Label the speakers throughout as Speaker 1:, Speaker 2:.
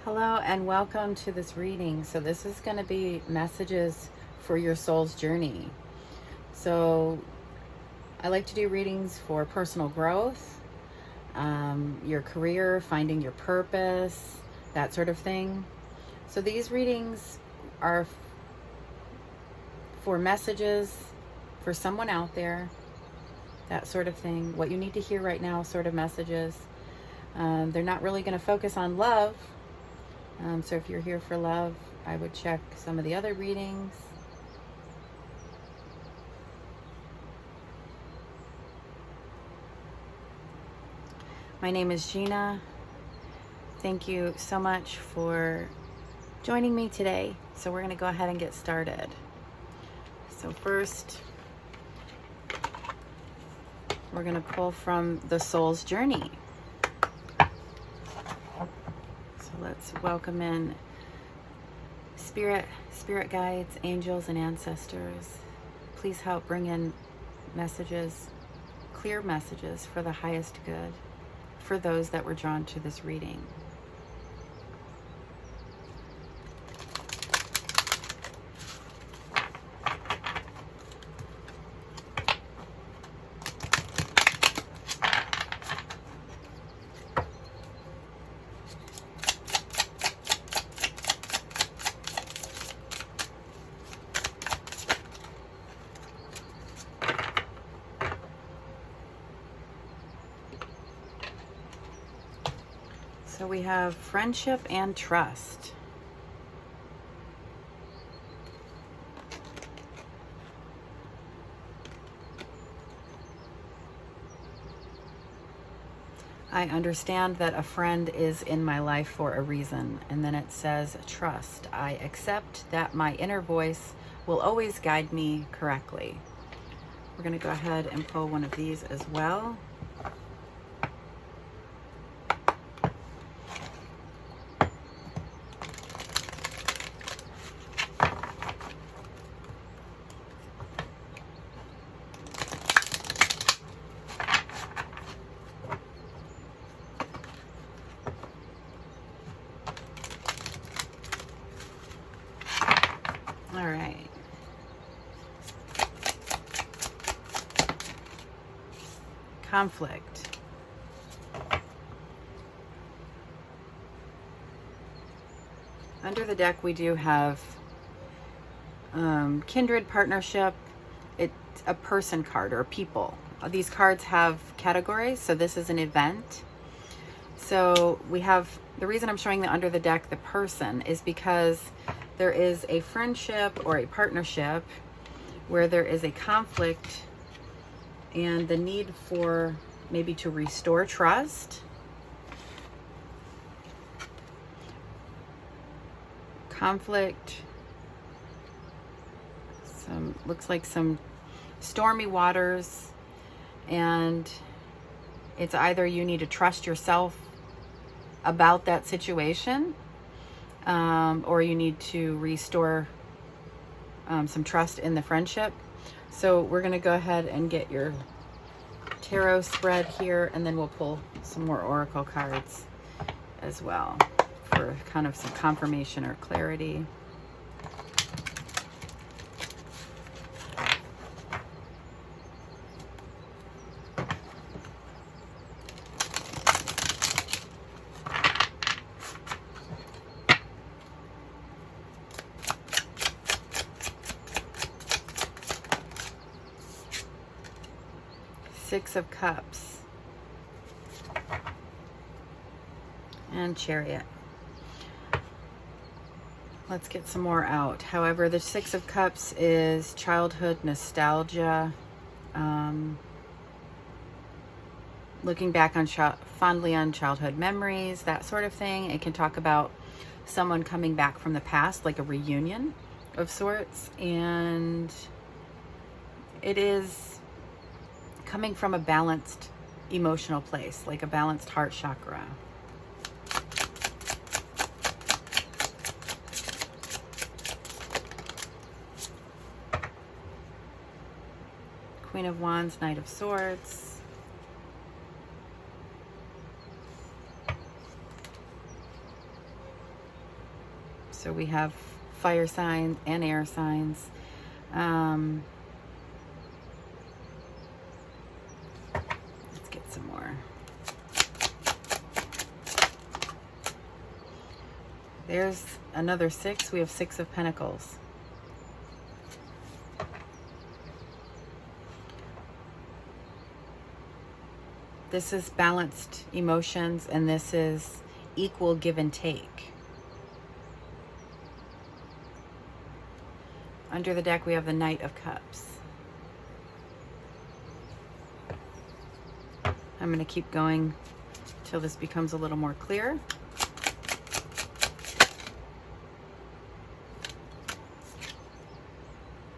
Speaker 1: Hello and welcome to this reading. So this is going to be messages for your soul's journey. So I like to do readings for personal growth, your career, finding your purpose, that sort of thing. So these readings are for messages for someone out there, that sort of thing. What you need to hear right now, sort of messages. They're not really going to focus on love. So if you're here for love, I would check some of the other readings. My name is Gina. Thank you so much for joining me today. So we're going to go ahead and get started. So first, we're going to pull from the soul's journey. Let's welcome in spirit guides, angels, and ancestors. Please help bring in messages, clear messages for the highest good for those that were drawn to this reading. So we have friendship and trust. I understand that a friend is in my life for a reason. And then it says trust. I accept that my inner voice will always guide me correctly. We're going to go ahead and pull one of these as well. All right. Conflict. Under the deck, we do have kindred, partnership. It's a person card or people. These cards have categories, so this is an event. So we have, the reason I'm showing the under the deck, the person, is because there is a friendship or a partnership where there is a conflict and the need for maybe to restore trust. Conflict. Looks like some stormy waters, and it's either you need to trust yourself about that situation, or you need to restore some trust in the friendship. So we're going to go ahead and get your tarot spread here, and then we'll pull some more oracle cards as well for kind of some confirmation or clarity. Six of Cups and Chariot. Let's get some more out. However, the Six of Cups is childhood nostalgia, looking back on fondly on childhood memories, that sort of thing. It can talk about someone coming back from the past, like a reunion of sorts, and it is coming from a balanced emotional place, like a balanced heart chakra. Queen of Wands, Knight of Swords. So we have fire signs and air signs. Let's get some more. There's another 6. We have 6 of Pentacles. This is balanced emotions, and this is equal give and take. Under the deck, we have the Knight of Cups. I'm going to keep going till this becomes a little more clear.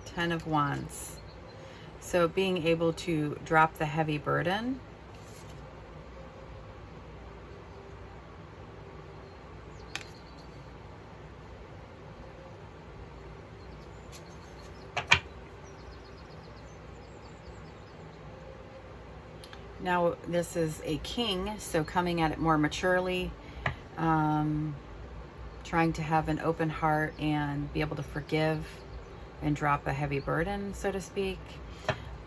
Speaker 1: Ten of Wands. So being able to drop the heavy burden. Now this is a king, so coming at it more maturely, trying to have an open heart and be able to forgive and drop a heavy burden, so to speak.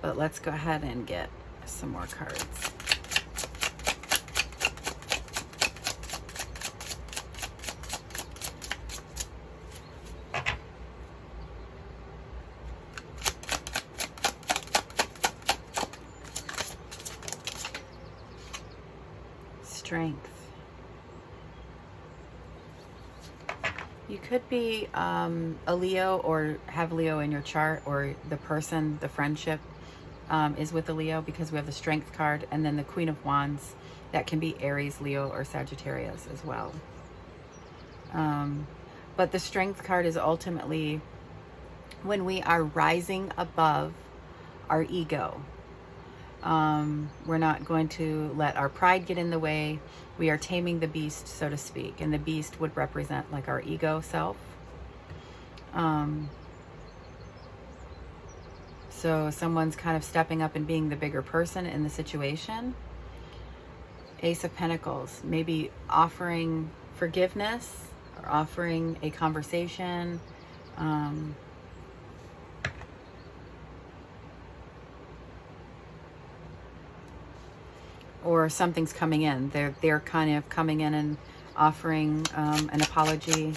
Speaker 1: But let's go ahead and get some more cards. Strength. You could be a Leo or have Leo in your chart, or the person, the friendship is with a Leo, because we have the Strength card, and then the Queen of Wands. That can be Aries, Leo, or Sagittarius as well. But the Strength card is ultimately when we are rising above our ego. We're not going to let our pride get in the way. We are taming the beast, so to speak. And the beast would represent like our ego self. So someone's kind of stepping up and being the bigger person in the situation. Ace of Pentacles, maybe offering forgiveness or offering a conversation. Or something's coming in. They're kind of coming in and offering an apology.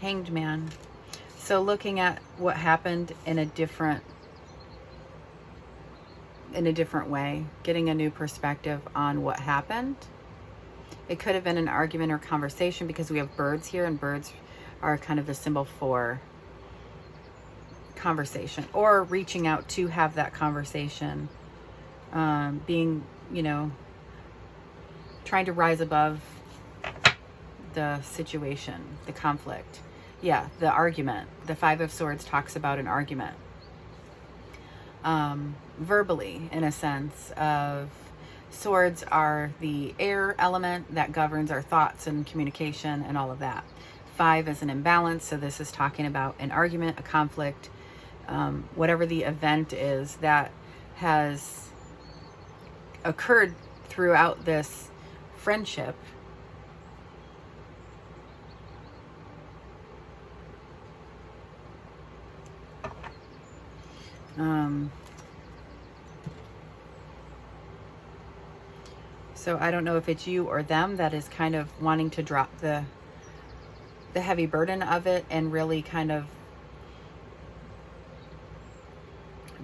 Speaker 1: Hanged Man. So looking at what happened in a different way, getting a new perspective on what happened. It could have been an argument or conversation, because we have birds here, and birds are kind of the symbol for conversation or reaching out to have that conversation, being, trying to rise above the situation, the conflict. Yeah, the argument. The Five of Swords talks about an argument. Verbally, in a sense of, swords are the air element that governs our thoughts and communication and all of that. 5 is an imbalance, so this is talking about an argument, a conflict, whatever the event is that has occurred throughout this friendship. So I don't know if it's you or them that is kind of wanting to drop the heavy burden of it and really kind of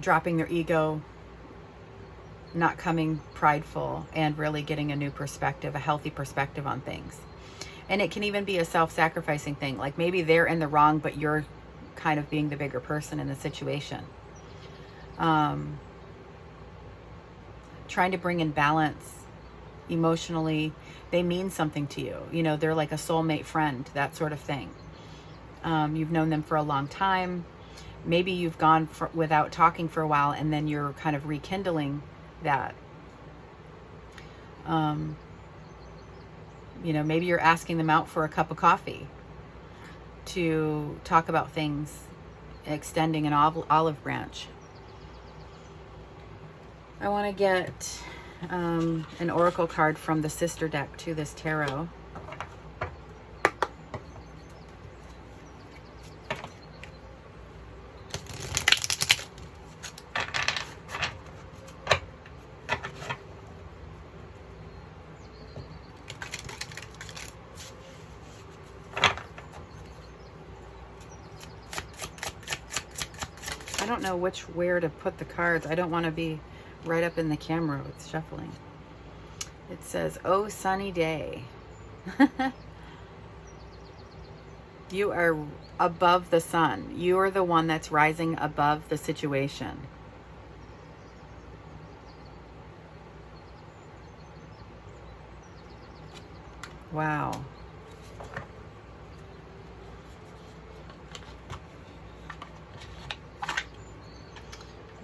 Speaker 1: dropping their ego, not coming prideful, and really getting a new perspective, a healthy perspective on things. And it can even be a self-sacrificing thing. Like maybe they're in the wrong, but you're kind of being the bigger person in the situation. Trying to bring in balance emotionally. They mean something to you. They're like a soulmate friend, that sort of thing. You've known them for a long time. Maybe you've gone without talking for a while, and then you're kind of rekindling that. Maybe you're asking them out for a cup of coffee to talk about things extending an olive branch. I want to get an oracle card from the sister deck to this tarot. I don't know where to put the cards. I don't want to be right up in the camera with shuffling. It says, "Oh, sunny day." You are above the sun. You are the one that's rising above the situation. Wow.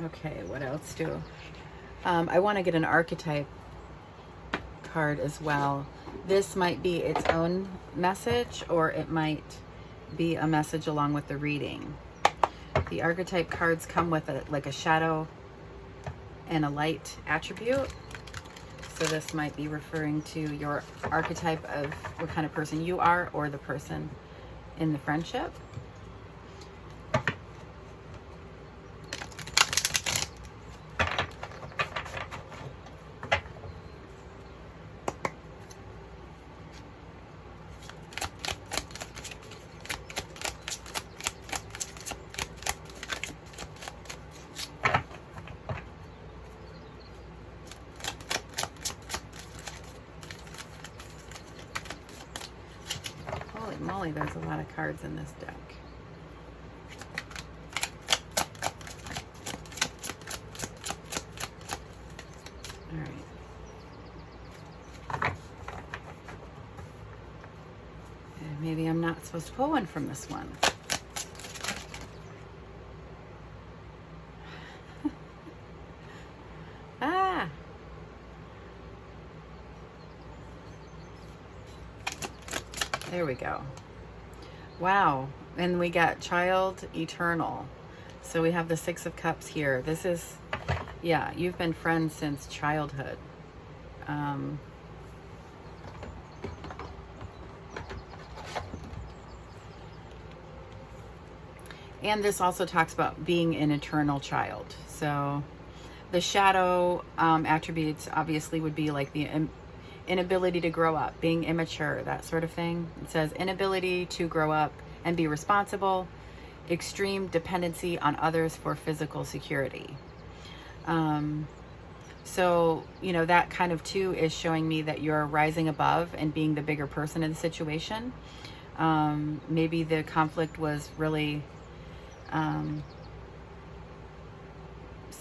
Speaker 1: Okay, what else do I want to get an archetype card as well. This might be its own message, or it might be a message along with the reading. The archetype cards come with like a shadow and a light attribute. So this might be referring to your archetype of what kind of person you are, or the person in the friendship. Holy moly, there's a lot of cards in this deck. All right. And maybe I'm not supposed to pull one from this one. Ah! There we go. Wow. And we got child eternal. So we have the Six of Cups here. This is, yeah, you've been friends since childhood. And this also talks about being an eternal child. So the shadow attributes obviously would be like the inability to grow up, being immature, that sort of thing. It says inability to grow up and be responsible, extreme dependency on others for physical security. So, you know, that kind of too is showing me that you're rising above and being the bigger person in the situation. Maybe the conflict was really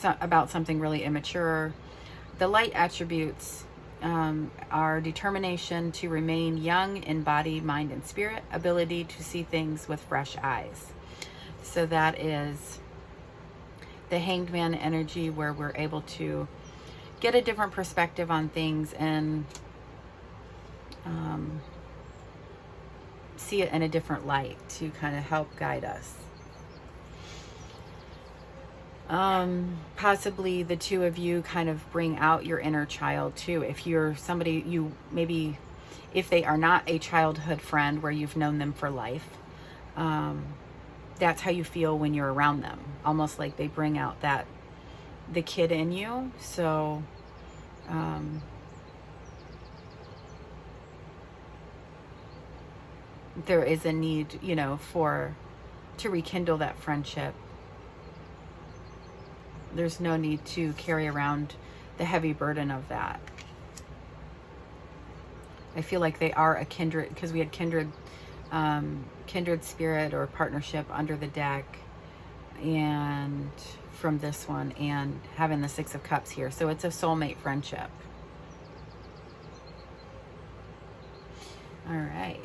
Speaker 1: about something really immature. The light attributes are determination to remain young in body, mind, and spirit, ability to see things with fresh eyes. So that is the Hanged Man energy, where we're able to get a different perspective on things and see it in a different light to kind of help guide us. Possibly the two of you kind of bring out your inner child too. If you're somebody, you maybe, if they are not a childhood friend where you've known them for life, that's how you feel when you're around them. Almost like they bring out the kid in you. So, there is a need, you know, to rekindle that friendship. There's no need to carry around the heavy burden of that. I feel like they are a kindred, because we had kindred spirit or partnership under the deck, and from this one, and having the Six of Cups here. So it's a soulmate friendship. All right.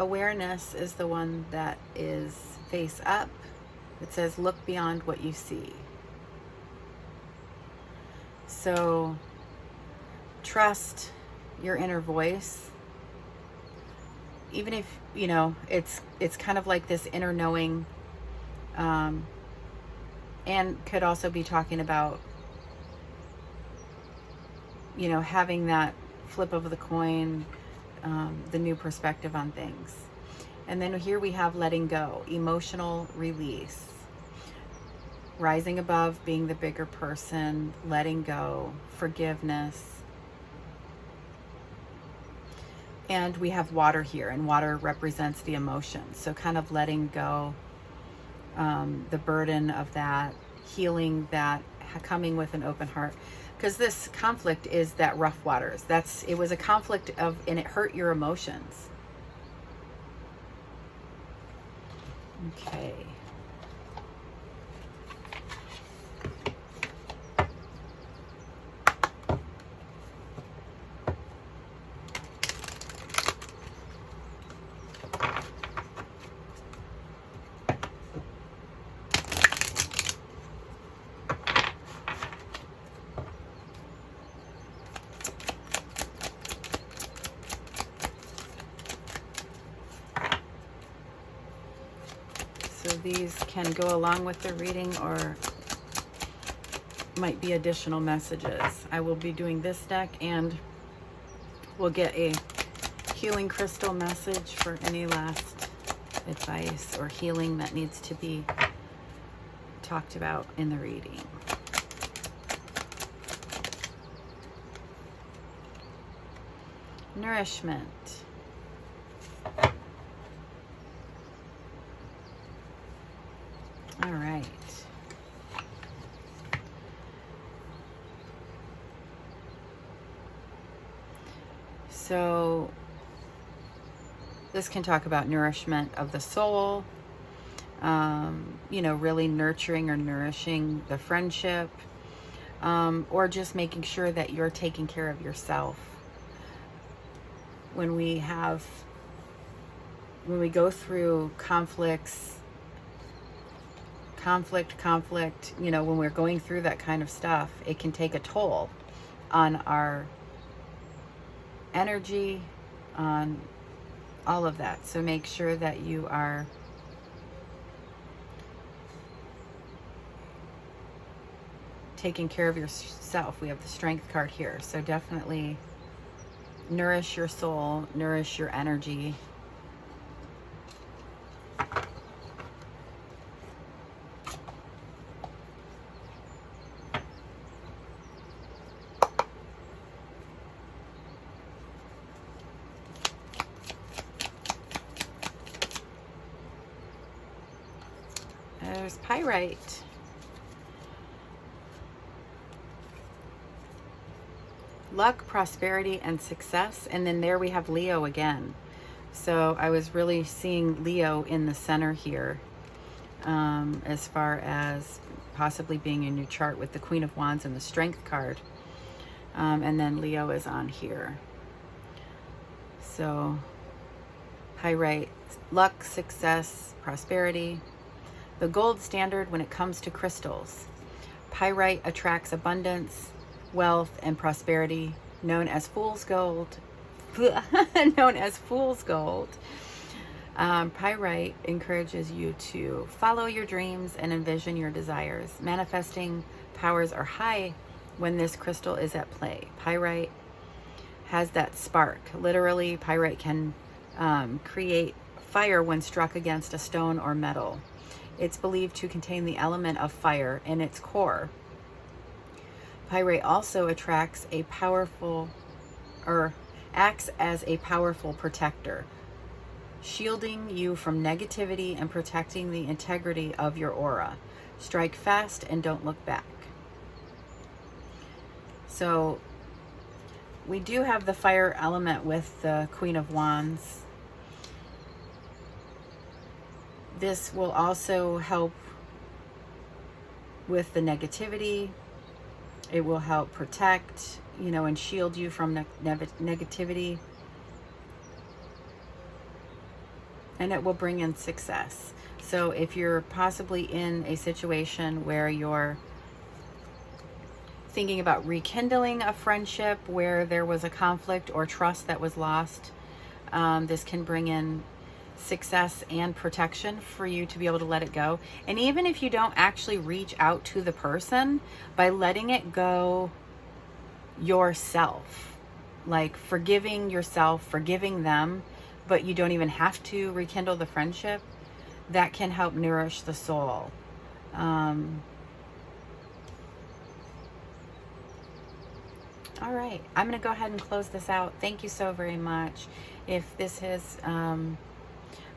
Speaker 1: awareness is the one that is face up. It says, look beyond what you see. So trust your inner voice. Even if, you know, it's kind of like this inner knowing, and could also be talking about, you know, having that flip of the coin, the new perspective on things. And then here we have letting go, emotional release, rising above, being the bigger person, letting go, forgiveness. And we have water here, and water represents the emotions. So kind of letting go, the burden of that, healing that, coming with an open heart. Because this conflict is that rough waters. It was a conflict of, and it hurt your emotions. Okay. So these can go along with the reading or might be additional messages. I will be doing this deck, and we'll get a healing crystal message for any last advice or healing that needs to be talked about in the reading. Nourishment. All right. So this can talk about nourishment of the soul, you know, really nurturing or nourishing the friendship, or just making sure that you're taking care of yourself. When we go through conflict, you know, when we're going through that kind of stuff, it can take a toll on our energy, on all of that. So make sure that you are taking care of yourself. We have the Strength card here. So definitely nourish your soul, nourish your energy. There's Pyrite. Luck, prosperity, and success. And then there we have Leo again. So I was really seeing Leo in the center here, as far as possibly being in your chart with the Queen of Wands and the Strength card. And then Leo is on here. So Pyrite, luck, success, prosperity. The gold standard when it comes to crystals. Pyrite attracts abundance, wealth, and prosperity, known as fool's gold. Known as fool's gold. Pyrite encourages you to follow your dreams and envision your desires. Manifesting powers are high when this crystal is at play. Pyrite has that spark. Literally, pyrite can create fire when struck against a stone or metal. It's believed to contain the element of fire in its core. Pyrite also acts as a powerful protector, shielding you from negativity and protecting the integrity of your aura. Strike fast and don't look back. So we do have the fire element with the Queen of Wands. This will also help with the negativity. It will help protect, you know, and shield you from negativity. and it will bring in success. So if you're possibly in a situation where you're thinking about rekindling a friendship where there was a conflict or trust that was lost, this can bring in success and protection for you to be able to let it go. And even if you don't actually reach out to the person, by letting it go yourself, like forgiving yourself, forgiving them, but you don't even have to rekindle the friendship, that can help nourish the soul. All right, I'm going to go ahead and close this out. Thank you so very much. If this has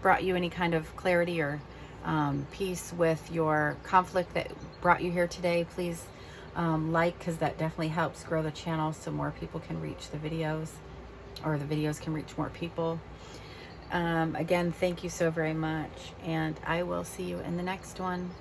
Speaker 1: brought you any kind of clarity or peace with your conflict that brought you here today, please like, because that definitely helps grow the channel so more people can reach the videos, or the videos can reach more people. Again, thank you so very much, and I will see you in the next one.